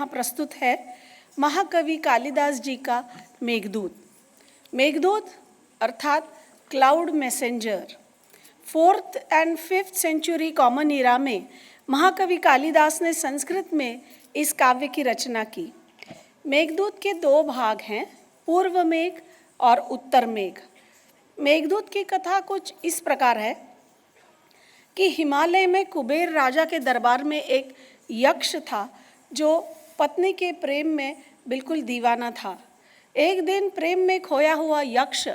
यहाँ प्रस्तुत है महाकवि कालिदास जी का मेघदूत। मेघदूत अर्थात cloud messenger. 4th and 5th century common era में महाकवि कालिदास ने संस्कृत में इस काव्य की रचना की। मेघदूत के 2 भाग हैं, पूर्व मेघ और उत्तर मेघ। मेघदूत की कथा कुछ इस प्रकार है कि हिमालय में कुबेर राजा के दरबार में एक यक्ष था जो पत्नी के प्रेम में बिल्कुल दीवाना था। एक दिन प्रेम में खोया हुआ यक्ष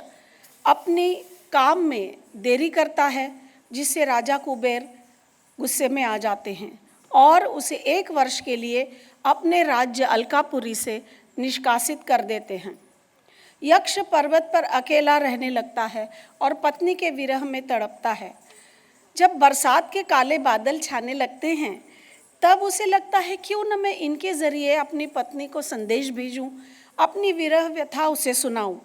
अपनी काम में देरी करता है, जिससे राजा कुबेर गुस्से में आ जाते हैं और उसे 1 वर्ष के लिए अपने राज्य अलकापुरी से निष्कासित कर देते हैं। यक्ष पर्वत पर अकेला रहने लगता है और पत्नी के विरह में तड़पता है। जब बरसात के काले बादल छाने लगते हैं तब उसे लगता है क्यों न मैं इनके ज़रिए अपनी पत्नी को संदेश भेजूं, अपनी विरह व्यथा उसे सुनाऊं।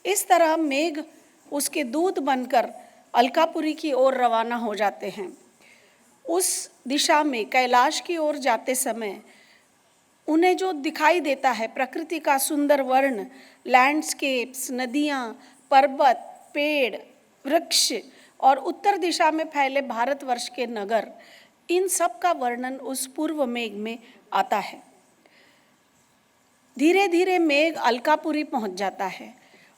इस तरह मेघ उसके दूत बनकर अलकापुरी की ओर रवाना हो जाते हैं। उस दिशा में कैलाश की ओर जाते समय उन्हें जो दिखाई देता है प्रकृति का सुंदर वर्ण, लैंडस्केप्स, नदियाँ, पर्वत, पेड़, वृक्ष और उत्तर दिशा में फैले भारतवर्ष के नगर, इन सब का वर्णन उस पूर्व मेघ में आता है। धीरे धीरे मेघ अलकापुरी पहुंच जाता है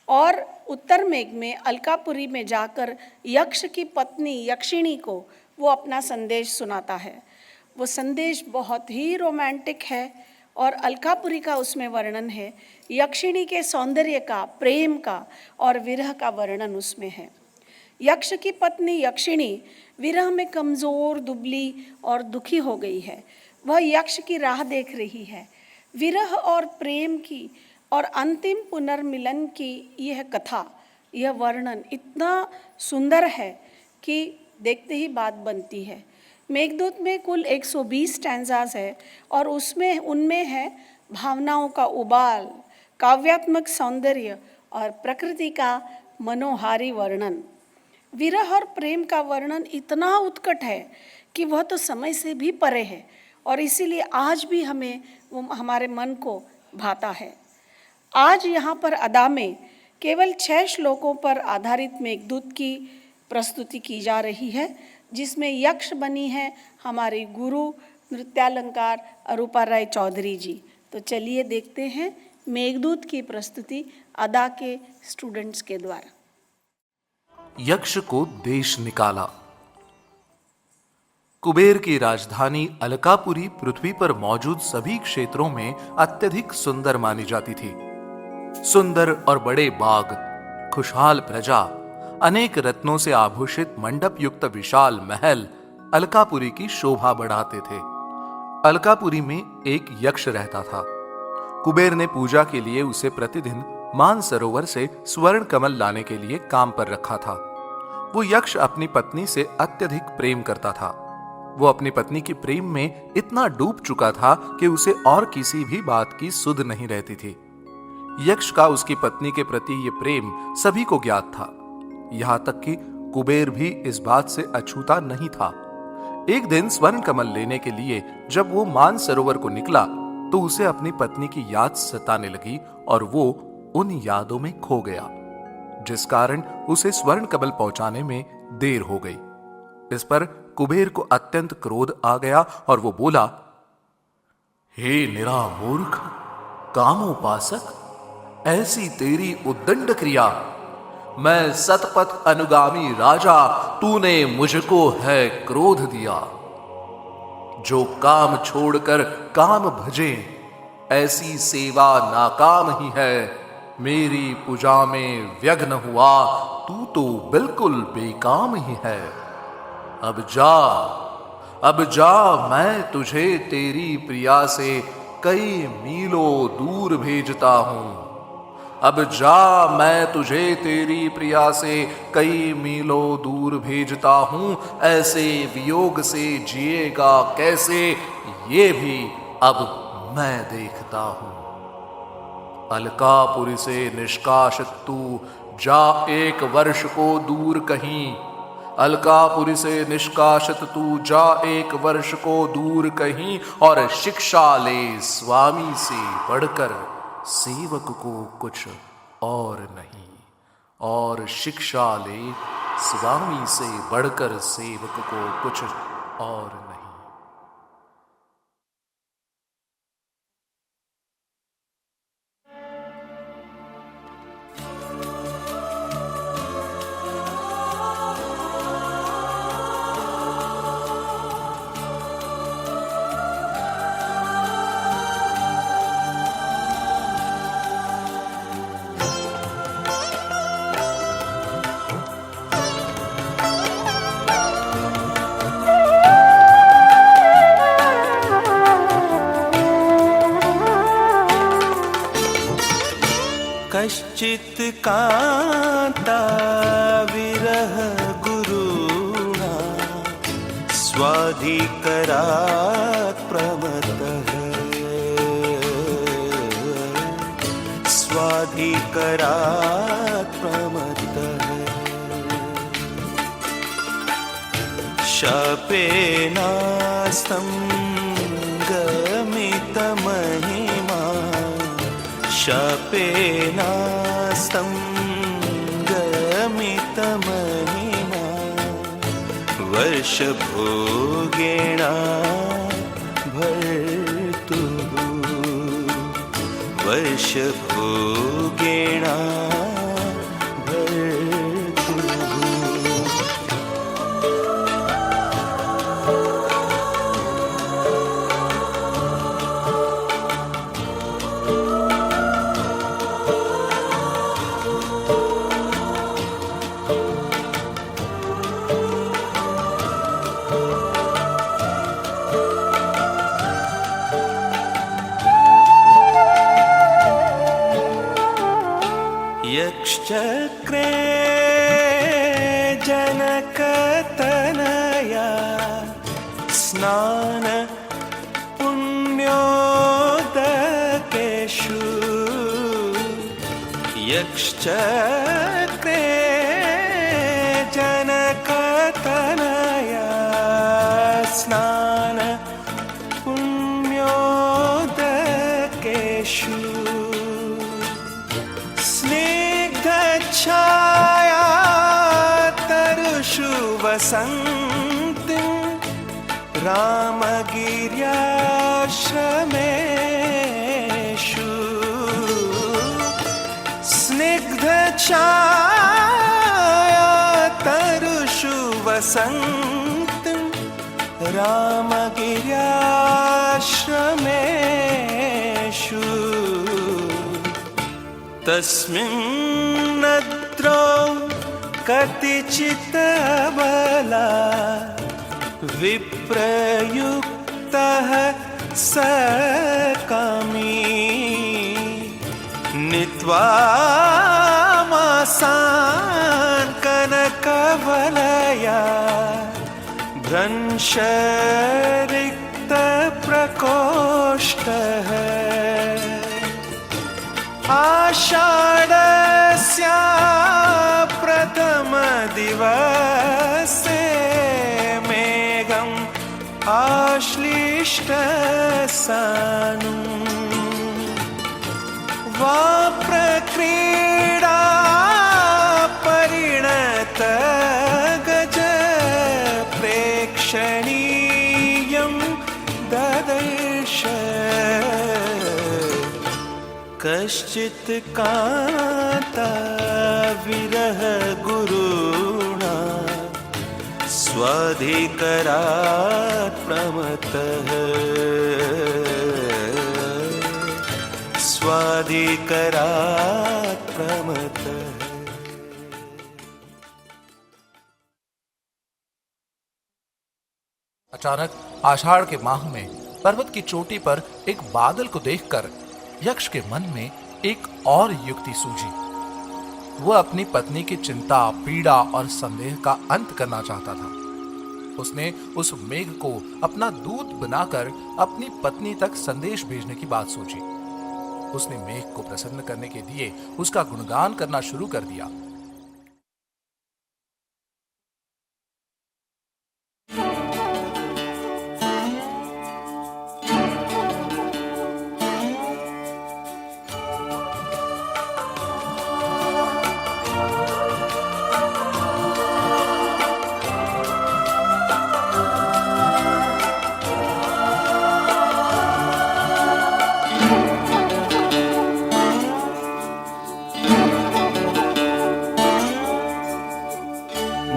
और उत्तर मेघ में अलकापुरी में जाकर यक्ष की पत्नी यक्षिणी को वो अपना संदेश सुनाता है। वो संदेश बहुत ही रोमांटिक है और अलकापुरी का उसमें वर्णन है। यक्षिणी के सौंदर्य का, प्रेम का और विरह का वर्णन उसमें है। यक्ष की पत्नी यक्षिणी विरह में कमज़ोर, दुबली और दुखी हो गई है। वह यक्ष की राह देख रही है। विरह और प्रेम की और अंतिम पुनर्मिलन की यह कथा, यह वर्णन इतना सुंदर है कि देखते ही बात बनती है। मेघदूत में कुल 120 स्टैंजाज है और उनमें है भावनाओं का उबाल, काव्यात्मक सौंदर्य और प्रकृति का मनोहारी वर्णन। विरह और प्रेम का वर्णन इतना उत्कट है कि वह तो समय से भी परे है और इसीलिए आज भी हमें वो हमारे मन को भाता है। आज यहाँ पर अदा में केवल 6 श्लोकों पर आधारित मेघदूत की प्रस्तुति की जा रही है, जिसमें यक्ष बनी है हमारी गुरु नृत्यालंकार अरूपा राय चौधरी जी। तो चलिए देखते हैं मेघदूत की प्रस्तुति अदा के स्टूडेंट्स के द्वारा। यक्ष को देश निकाला। कुबेर की राजधानी अलकापुरी पृथ्वी पर मौजूद सभी क्षेत्रों में अत्यधिक सुंदर मानी जाती थी। सुंदर और बड़े बाग, खुशहाल प्रजा, अनेक रत्नों से आभूषित मंडप युक्त विशाल महल अलकापुरी की शोभा बढ़ाते थे। अलकापुरी में एक यक्ष रहता था। कुबेर ने पूजा के लिए उसे प्रतिदिन मानसरोवर से स्वर्ण कमल लाने के लिए काम पर रखा था। वो यक्ष अपनी पत्नी से अत्यधिक प्रेम करता था। वो अपनी पत्नी के प्रेम में इतना डूब चुका था कि उसे और किसी भी बात की सुध नहीं रहती थी। यक्ष का उसकी पत्नी के प्रति ये प्रेम सभी को ज्ञात था, यहां तक कि कुबेर भी इस बात से अछूता नहीं था। एक दिन स्वर्ण कमल लेने के लिए जब वो मानसरोवर को निकला तो उसे अपनी पत्नी की याद सताने लगी और वो उन यादों में खो गया, जिस कारण उसे स्वर्ण कमल पहुंचाने में देर हो गई। इस पर कुबेर को अत्यंत क्रोध आ गया और वो बोला, हे निरा मूर्ख, कामोपासक, ऐसी तेरी उद्दंड क्रिया। मैं सतपथ अनुगामी राजा, तूने मुझको है क्रोध दिया। जो काम छोड़कर काम भजे, ऐसी सेवा नाकाम ही है। मेरी पूजा में व्यग्न हुआ, तू तो बिल्कुल बेकाम ही है। अब जा, मैं तुझे तेरी प्रिया से कई मीलों दूर भेजता हूं। अब जा, मैं तुझे तेरी प्रिया से कई मीलों दूर भेजता हूं। ऐसे वियोग से जिएगा कैसे, ये भी अब मैं देखता हूं। अलकापुरी से निष्कासित तू जा 1 वर्ष को दूर कहीं। अलकापुरी से निष्कासित तू जा 1 वर्ष को दूर कहीं और शिक्षा ले स्वामी से बढ़कर सेवक को कुछ और नहीं। और शिक्षा ले स्वामी से बढ़कर सेवक को कुछ और नहीं। कश्चित् कान्ता विरह गुरुणा स्वाधिकरात् प्रमत्तः स्वाधिकरात् प्रमत्तः शापेनास्तं गमितमहिमा शापेनास्तं गमितमहिमा वर्षभोगेण भर्तुः वर्षभोगेण भर्तुः। यक्षचक्रे जनकतनया स्नान पुण्योदकेषु यक्षचक्रे जनकतनया स्नान पुण्योदकेषु छाया तरुषु वसन्तिं रामगिर्याश्रमेषु स्निग्धछाया तरुषु वसन्तिं रामगिर्याश्रमेषु तस्मिन्नद्रौ कतिचित् अबला विप्रयुक्तः सकामी नीत्वा मासान् कनकवलया भ्रंशरिक्तप्रकोष्ठः आषाढस्य प्रथमदिवसे मेघम् आश्लिष्टसानुं वाप्रक्रीडा परिणत गज प्रेक्षणीयं ददर्श कश्चित् कान्ता विरह गुरुणा स्वाधिकरात् प्रमत्तः स्वाधिकरात् प्रमत्तः। अचानक आषाढ़ के माह में पर्वत की चोटी पर एक बादल को देखकर यक्ष के मन में एक और युक्ति सूझी। वह अपनी पत्नी की चिंता, पीड़ा और संदेह का अंत करना चाहता था। उसने उस मेघ को अपना दूत बनाकर अपनी पत्नी तक संदेश भेजने की बात सोची। उसने मेघ को प्रसन्न करने के लिए उसका गुणगान करना शुरू कर दिया।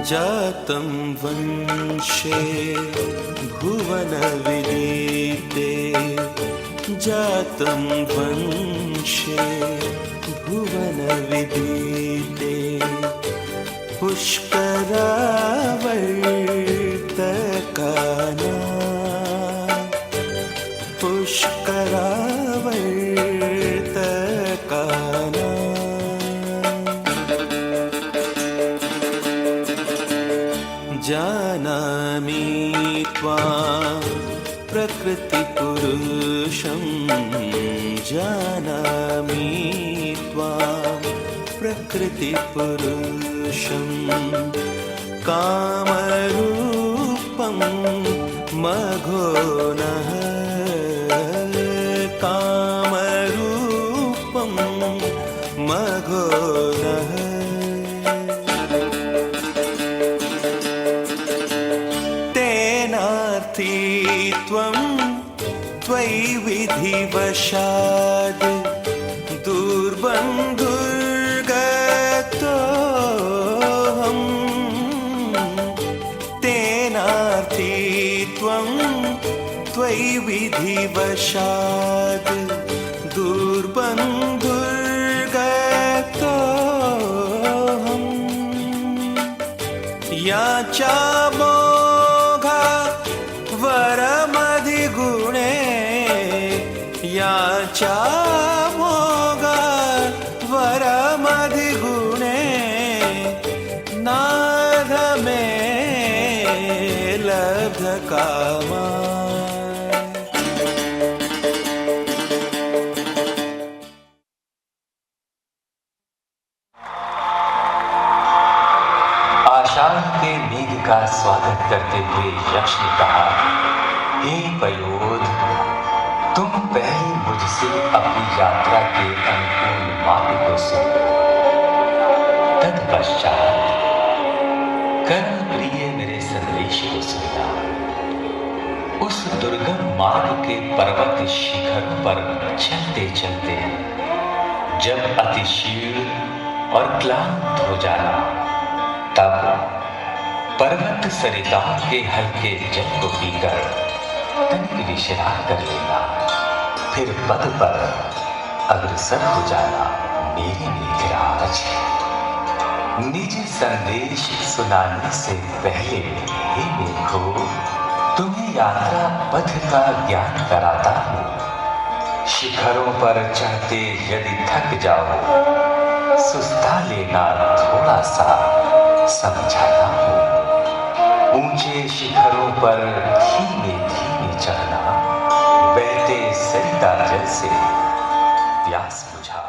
जातं वंशे भुवनविदिते जातं वंशे भुवनविदिते पुष्करावर्तकाना पुष्करावर्तकाना जानामि त्वां प्रकृतिपुरुषं जानामि त्वां प्रकृतिपुरुषं कामरूपं मघोनः कामरूपं मघोनः त्वं त्वयि विधिवशाद् दुर्बन्धुर्गतोऽहम् तेनार्थी त्वं त्वयि विधिवशाद् दुर्बन्धुर्गतोऽहम् याचा वरमधिगुणे याचा मोगा वरमधिगुणे नाथ मे लब्धकामा आषाढ़ के मेघ का स्वागत करते हुए यक्ष ने कहा, हे पयोध, तुम पहले मुझसे अपनी यात्रा के अनुकूल मार्ग को सुनो। तत्पश्चात कर्म प्रिय मेरे संदेश को सुनना। उस दुर्गम मार्ग के पर्वत शिखरों पर चलते चलते जब अति शीघ्र और क्लांत हो जाना, तब पर्वत सरिताओं के हल्के जल को पीकर तनिक विश्राम कर लेना, फिर पद पर अग्रसर हो जाना। मेरे मेघराज, निज संदेश सुनाने से पहले हे मेघो, तुम्हें यात्रा पथ का ज्ञान कराता हूँ। शिखरों पर चढ़ते यदि थक जाओ, सुस्ता लेना थोड़ा सा समझाता हूँ। ऊंचे शिखरों पर धीमे धीमे चढ़ना, बहते सरिता जल से प्यास बुझा।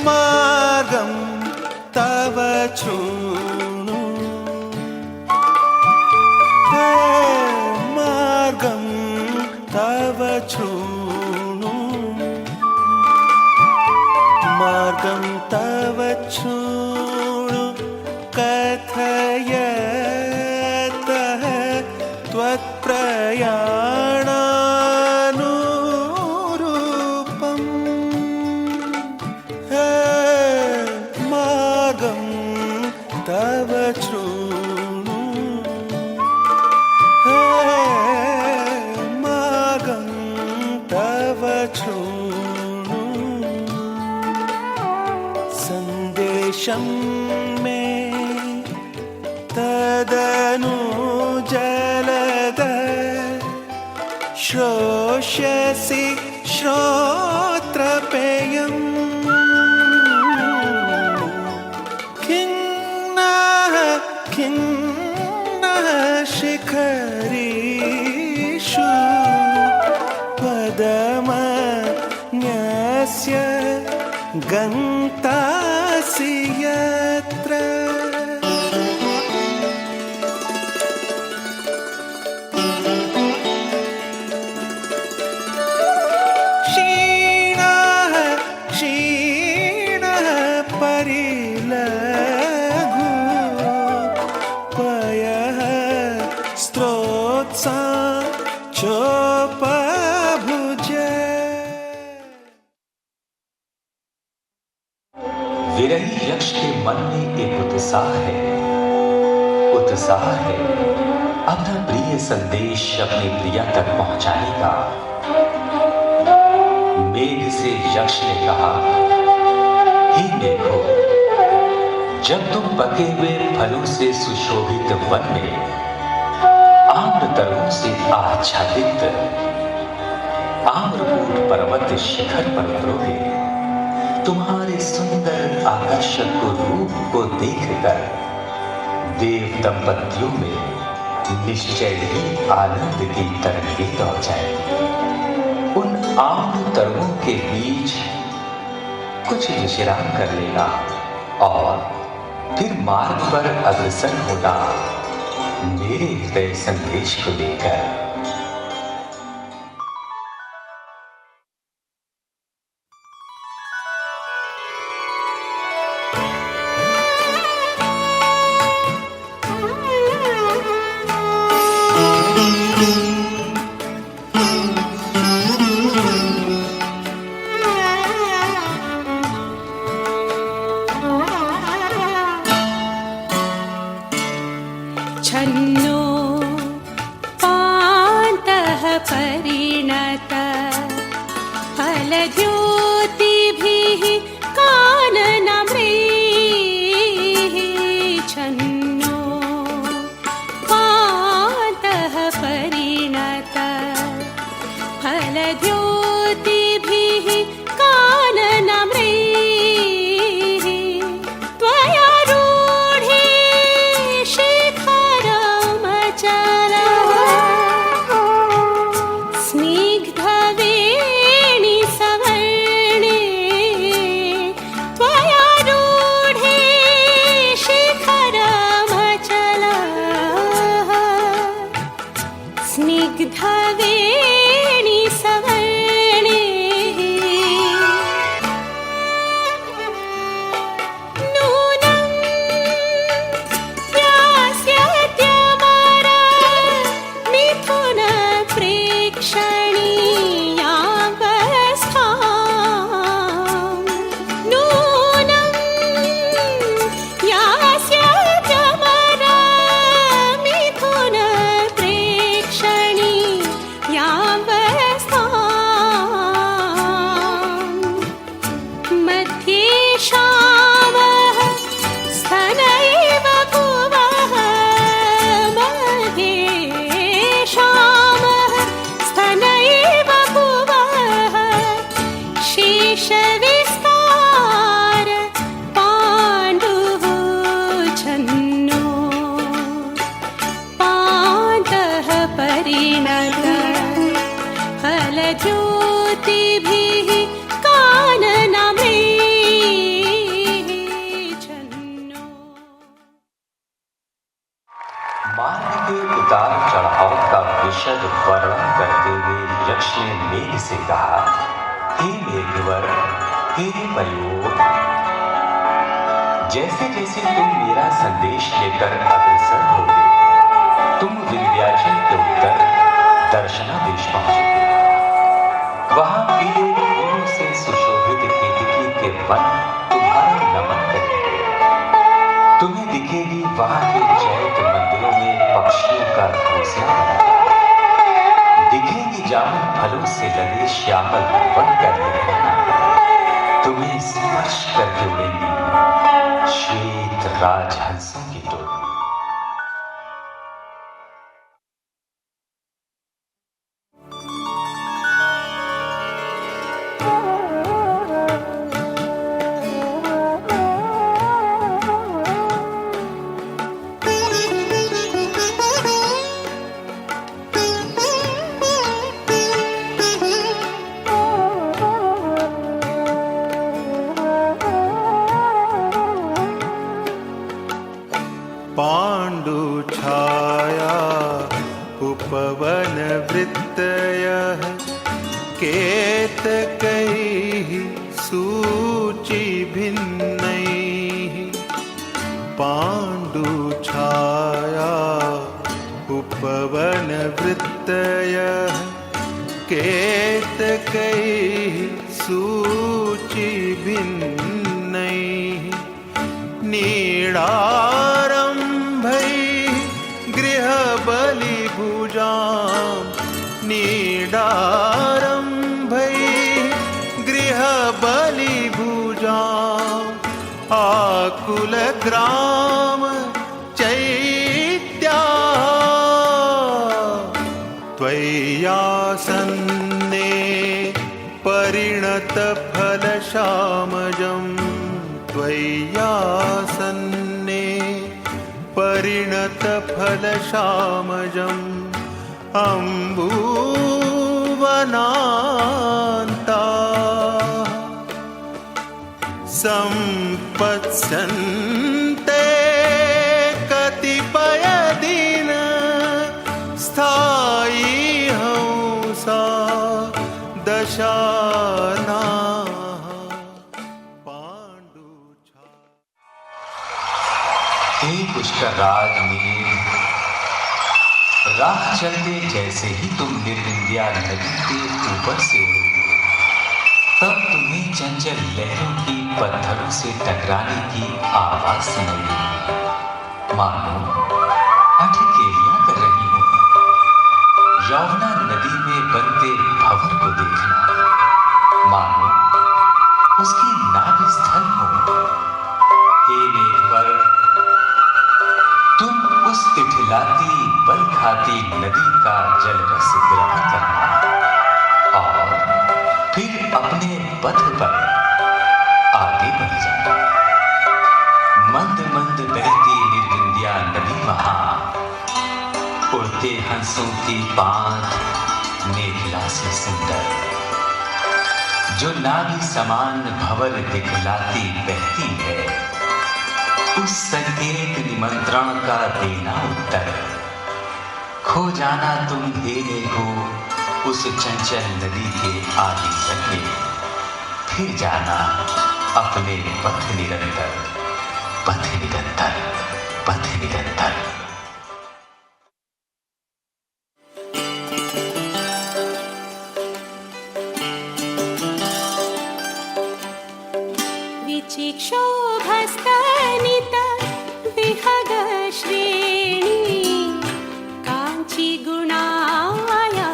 मार्गं तव शृणु, मार्गं तव शृणु, मार्गं तव शृणु, कथयतः त्वत्प्रयाणानुरूपम्। मार्गं तव शृणु, मार्गं तव शृणु, सन्देशं मे तदनु जलद श्रोष्यसि श्रोत्रपेयम्। खिन्नः शिखरीषु पदमन्यस्य गन्तासि यत्र क्षीणः क्षीणः परिलघु पयः स्त्रोत्सा चोपभुज। विरही यक्ष के मन में एक उत्साह है अपना प्रिय संदेश अपनी प्रिया तक पहुंचाने का। मेघ से यक्ष ने कहा, हे मेघो, जब तुम पके हुए फलों से सुशोभित वन में आम्रतरुओं से आच्छादित आम्रकूट पर्वत शिखर पर उतरोगे, तुम्हारे सुंदर आकर्षक रूप को देखकर देव दंपतियों में निश्चय ही आनंद की तरंगें दौड़ जाएंगी। उन आम्रतरुओं के बीच कुछ विश्राम कर लेना और फिर मार्ग पर अग्रसर होना मेरे हृदय संदेश को लेकर। छन्नो पान्तः परिणत फलज्योतिभिः काननमृः। छन्नो पान्तः परिणत फलज्योतिभिः काननमृः। त्वया रूढे स्निग्धवेणि सवर्णे। त्वया रूढे शिखरमचलः स्निग्धवेणि सवर्णे। नूनं यास्यत्यमरा मिथुन प्रेक्षणीयावस्थाम्। नूनं यास्यत्यमरा मिथुन प्रेक्षणीयावस्थाम्। मध्ये श्यामः स्तनैव भुवः। मध्ये श्यामः स्तनैव भुवः। शेषविस्तार पाण्डुः छन्नो पान्तः परिणत फलज्योतिभिः काननमृः। छन्नो। मार्ग के उतार चढ़ाव का विशद वर्णन करते हुए यक्ष ने मेघ से कहा, हे मेघवर, हे मयूर, जैसे जैसे तुम मेरा संदेश लेकर अग्रसर होगे, तुम विंध्याचल के उत्तर दर्शनादेश पहुंचोगे। वहां पीले फूलों से सुशोभित केतकी के वन तुम्हारा नमन करेंगे। तुम्हें दिखेगी वहां के चैत्य मंदिरों में पक्षियों का घोंसला बना। दिखेंगी जामुन फलों से लगे श्यामल वन कर तुम्हें स्पर्श करके उड़ेंगी श्वेत राजहंसों की टोली। वृत्तयः केतकैः सूचिभिन्नैः पाण्डुछाया उपवनवृत्तयः केतकैः सूचिभिन्नैः नीडारम्भैः गृहबलिभुजां नीडारम्भैः गृहबलिभुजाम् आकुलग्राम चैत्या त्वय्यासन्ने परिणतफलशामजं त्वय्यासन्ने परिणतफलशामजम् अम्बुवनान्ता सम्पत्स्यन्ते कतिपयदिन स्थायी हंसा दशानाः पाण्डुछा। हे पुष्कराज मीर, राह चलते जैसे ही तुम निर्विंध्या नदी के ऊपर से उड़ोगे, तब तुम्हें चंचल लहरों की पत्थरों से टकराने की आवाज सुनाई देगी। मानो अठखेलियां कर रही हो। यमुना नदी में बनते भंवर को देखना मानो उसकी नाभि स्थल हो। हे मेघवर, तुम उस इठलाती बल खाती नदी का जल रस ग्रहण करना और फिर अपने पथ पर आगे बढ़ जाना। मंद मंद बहती निर्विंध्या नदी वहां, उड़ते हंसों की बांध मेघला से सुंदर, जो नावी समान भंवर दिखलाती बहती है, उस संकेत निमंत्रण का देना उत्तर। खो जाना तुम देने को उस चंचल नदी के आगे लगे, फिर जाना अपने पथ निरंतर, पथ निरंतर, पथ निरंतर। विचिक्षोभस्तनित विहग श्रेणी काञ्ची गुणाया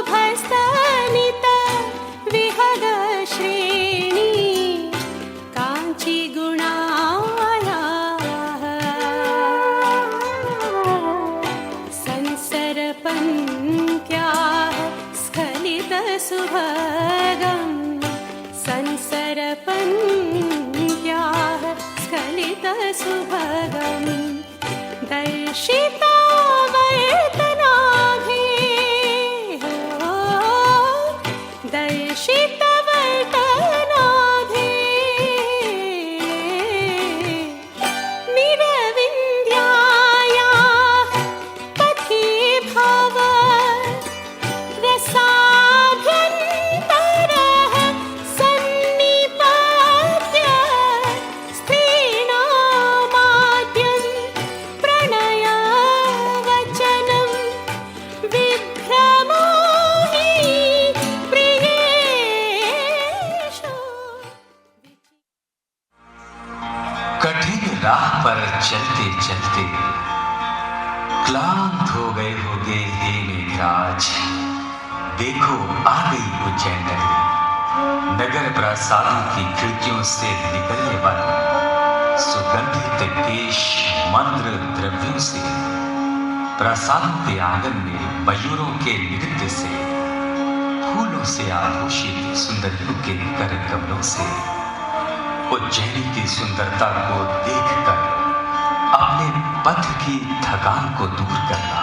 विचिक्षोभस्तनित विहग श्रेणी काञ्ची गुणाया संसरपन्त्याः स्खलित सुभगं संसरपन्त्याः स्खलित सुभगं दर्शिता वर्तनाभि दर्शित वर्तनाभि निरविन्द्यायाः पथि भव रसाभ्यन्तरः सन्निपात्य स्त्रीणामाद्यं प्रणयवचनं विभ्रमोहि प्रियेषु। कठिन राह पर चलते चलते क्लांत हो गए होगे हे मेघराज। देखो आ गई उज्जैन नगरी। नगर प्रासादों की खिड़कियों से निकलने वाली सुगंधित केश मंत्र द्रव्यों से, प्रासादों के आंगन में मयूरों के नृत्य से, फूलों से आभूषित सुंदरियों के कर कमलों से उज्जैनी की सुंदरता को देखकर अपने पथ की थकान को दूर करना,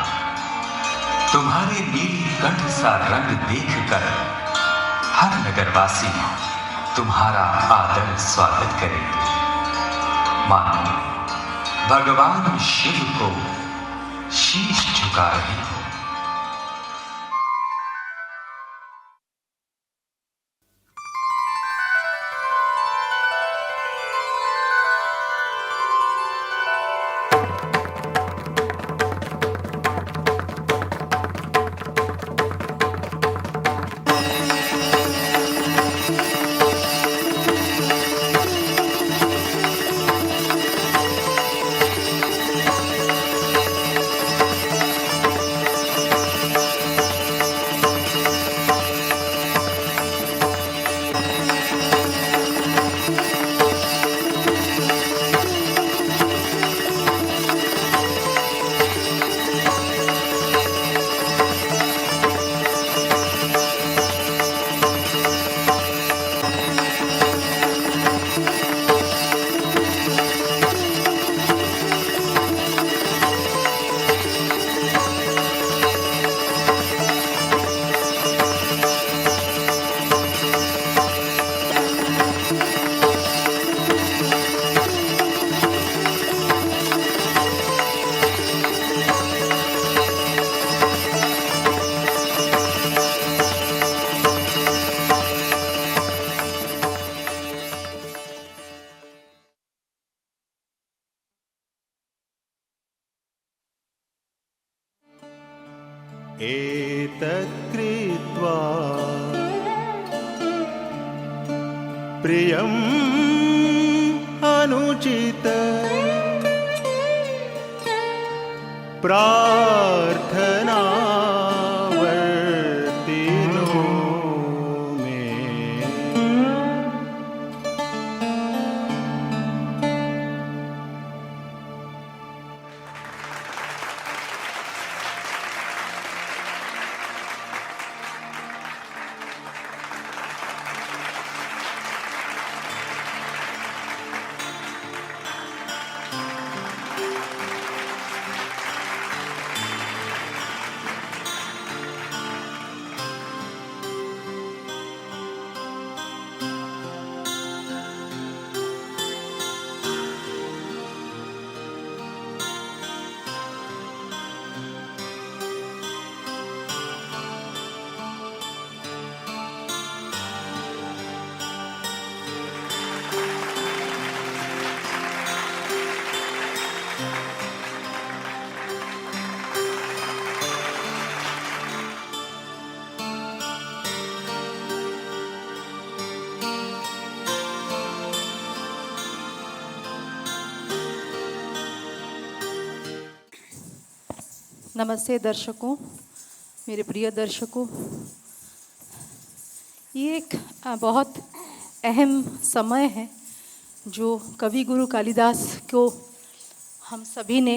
तुम्हारे नीलकंठ सा रंग देखकर हर नगरवासी तुम्हारा आदर स्वागत करेंगे। मानो भगवान शिव को शीश झुका रही हो। एतत्कृत्वा प्रियम् अनुचित प्रार्थनावर्तिनो मे। नमस्ते दर्शकों, मेरे प्रिय दर्शकों। ये एक बहुत अहम समय है जो कवि गुरु कालिदास को हम सभी ने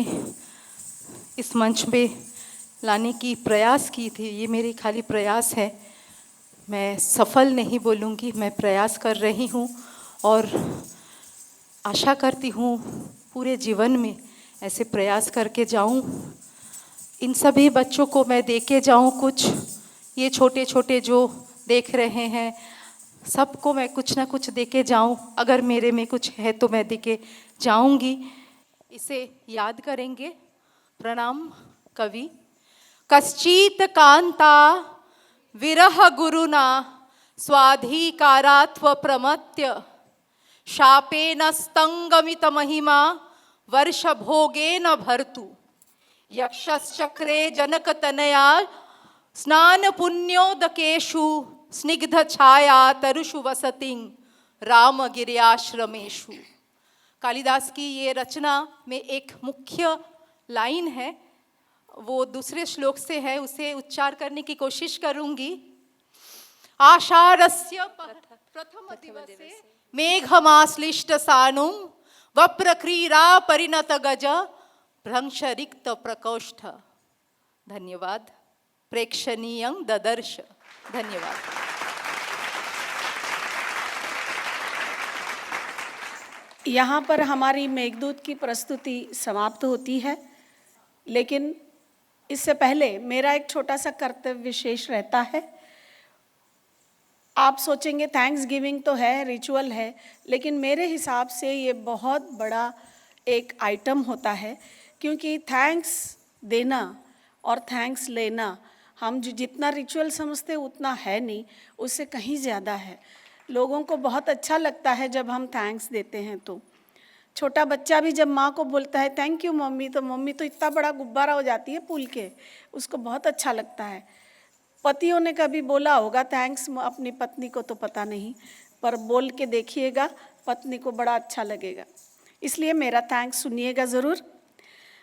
इस मंच पे लाने की प्रयास की थी। ये मेरी खाली प्रयास है, मैं सफल नहीं बोलूँगी, मैं प्रयास कर रही हूँ और आशा करती हूँ पूरे जीवन में ऐसे प्रयास करके जाऊँ। इन सभी बच्चों को मैं दे के जाऊँ कुछ, ये छोटे छोटे जो देख रहे हैं सबको मैं कुछ ना कुछ दे के जाऊँ। अगर मेरे में कुछ है तो मैं दे के जाऊँगी। इसे याद करेंगे। प्रणाम कवि। कश्चित कांता विरह गुरुना स्वाधिकारात्व प्रमत्य शापेन स्तंगमित महिमा वर्ष भोगेन भर्तु यक्षश्चक्रे जनकतनया स्नान पुण्योदकेषु स्निग्ध छाया तरुषु वसतिं रामगिर्याश्रमेषु। कालिदास की ये रचना में एक मुख्य लाइन है, वो दूसरे श्लोक से है, उसे उच्चार करने की कोशिश करूंगी। आषाढ़स्य प्रथम दिवसे मेघमाश्लिष्ट सानुं वप्रक्रीड़ा परिणत गज भ्रंश रिक्त प्रकोष्ठ। धन्यवाद। प्रेक्षणीयं ददर्श। धन्यवाद। यहाँ पर हमारी मेघदूत की प्रस्तुति समाप्त होती है, लेकिन इससे पहले मेरा एक छोटा सा कर्तव्य विशेष रहता है। आप सोचेंगे थैंक्स गिविंग तो है, रिचुअल है, लेकिन मेरे हिसाब से ये बहुत बड़ा एक आइटम होता है, क्योंकि थैंक्स देना और थैंक्स लेना हम जो जितना रिचुअल समझते उतना है नहीं, उससे कहीं ज़्यादा है। लोगों को बहुत अच्छा लगता है जब हम थैंक्स देते हैं। तो छोटा बच्चा भी जब माँ को बोलता है थैंक यू मम्मी, तो मम्मी तो इतना बड़ा गुब्बारा हो जाती है फूल के, उसको बहुत अच्छा लगता है। पतियों ने कभी बोला होगा थैंक्स अपनी पत्नी को, तो पता नहीं, पर बोल के देखिएगा, पत्नी को बड़ा अच्छा लगेगा। इसलिए मेरा थैंक्स सुनिएगा ज़रूर।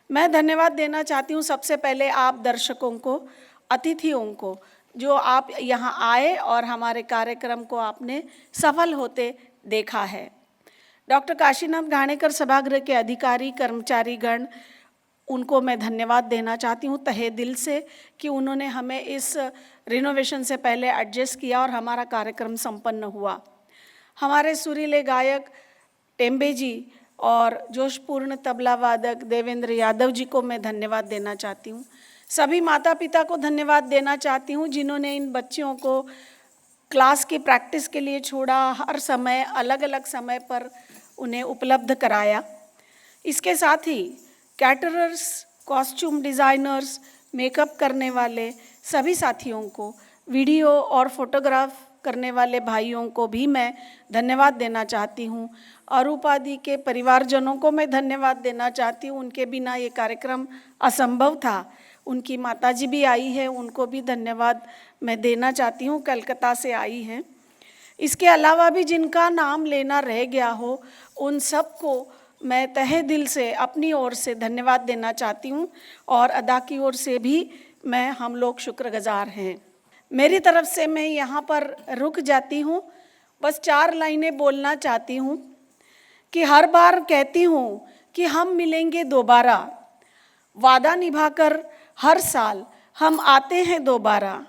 मैं धन्यवाद देना चाहती हूँ सबसे पहले आप दर्शकों को, अतिथियों को, जो आप यहाँ आए और हमारे कार्यक्रम को आपने सफल होते देखा है। डॉक्टर काशीनाथ घाणेकर सभागृह के अधिकारी कर्मचारीगण, उनको मैं धन्यवाद देना चाहती हूँ तहे दिल से कि उन्होंने हमें इस रिनोवेशन से पहले एडजस्ट किया और हमारा कार्यक्रम संपन्न हुआ। हमारे सुरीले गायक टेम्बे जी और जोशपूर्ण तबला वादक देवेंद्र यादव जी को मैं धन्यवाद देना चाहती हूँ। सभी माता पिता को धन्यवाद देना चाहती हूँ जिन्होंने इन बच्चियों को क्लास की प्रैक्टिस के लिए छोड़ा, हर समय अलग अलग समय पर उन्हें उपलब्ध कराया। इसके साथ ही कैटरर्स, कॉस्ट्यूम डिज़ाइनर्स, मेकअप करने वाले सभी साथियों को, वीडियो और फोटोग्राफ करने वाले भाइयों को भी मैं धन्यवाद देना चाहती हूँ। अरूपा दी के परिवारजनों को मैं धन्यवाद देना चाहती हूँ, उनके बिना ये कार्यक्रम असंभव था। उनकी माताजी भी आई है, उनको भी धन्यवाद मैं देना चाहती हूँ, कलकत्ता से आई हैं। इसके अलावा भी जिनका नाम लेना रह गया हो, उन सबको मैं तहे दिल से अपनी ओर से धन्यवाद देना चाहती हूँ और अदा की ओर से भी हम लोग शुक्रगुजार हैं। मेरी तरफ से मैं यहाँ पर रुक जाती हूँ। बस 4 लाइनें बोलना चाहती हूँ कि हर बार कहती हूँ कि हम मिलेंगे दोबारा, वादा निभाकर हर साल हम आते हैं दोबारा।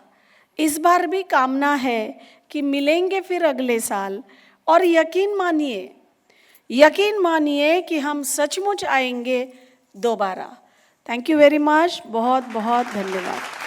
इस बार भी कामना है कि मिलेंगे फिर अगले साल, और यकीन मानिए कि हम सचमुच आएंगे दोबारा। थैंक यू वेरी मच, बहुत बहुत धन्यवाद।